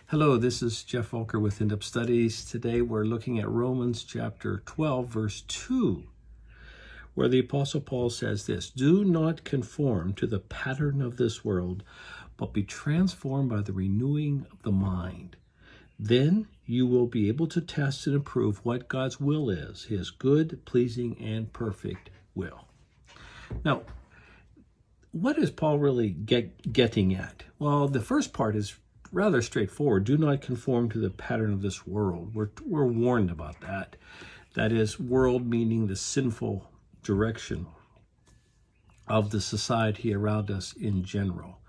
Hello, this is Geoff Volker with In Depth Studies. Today we're looking at Romans chapter 12, verse 2, where the Apostle Paul says this: "Do not conform to the pattern of this world, but be transformed by the renewing of the mind. Then you will be able to test and approve what God's will is, his good, pleasing, and perfect will." Now, what is Paul really getting at? Well, the first part is rather straightforward. Do not conform to the pattern of this world. We're warned about that. That is, world meaning the sinful direction of the society around us in general.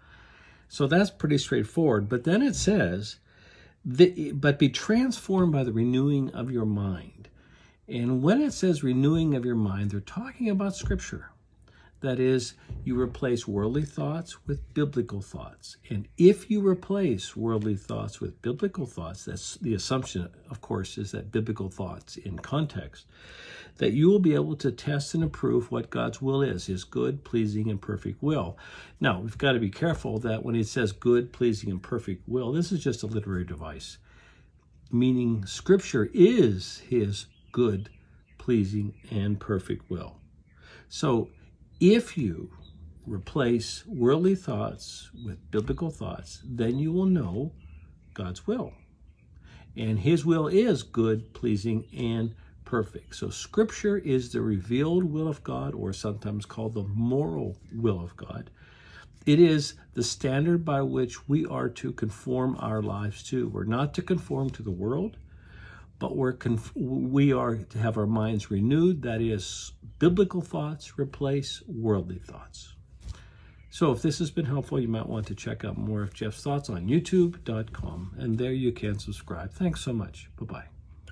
So that's pretty straightforward. But then it says, but be transformed by the renewing of your mind. And when it says renewing of your mind, they're talking about Scripture. That is, you replace worldly thoughts with biblical thoughts. And if you replace worldly thoughts with biblical thoughts, that's the assumption, of course, is that biblical thoughts in context, that you will be able to test and approve what God's will is, his good, pleasing, and perfect will. Now, we've got to be careful that when it says good, pleasing, and perfect will, this is just a literary device, meaning Scripture is his good, pleasing, and perfect will. So, if you replace worldly thoughts with biblical thoughts, then you will know God's will. And his will is good, pleasing, and perfect. So Scripture is the revealed will of God, or sometimes called the moral will of God. It is the standard by which we are to conform our lives to. We're not to conform to the world, but we are to have our minds renewed. That is, biblical thoughts replace worldly thoughts. So if this has been helpful, you might want to check out more of Geoff's thoughts on youtube.com, and there you can subscribe. Thanks so much. Bye-bye.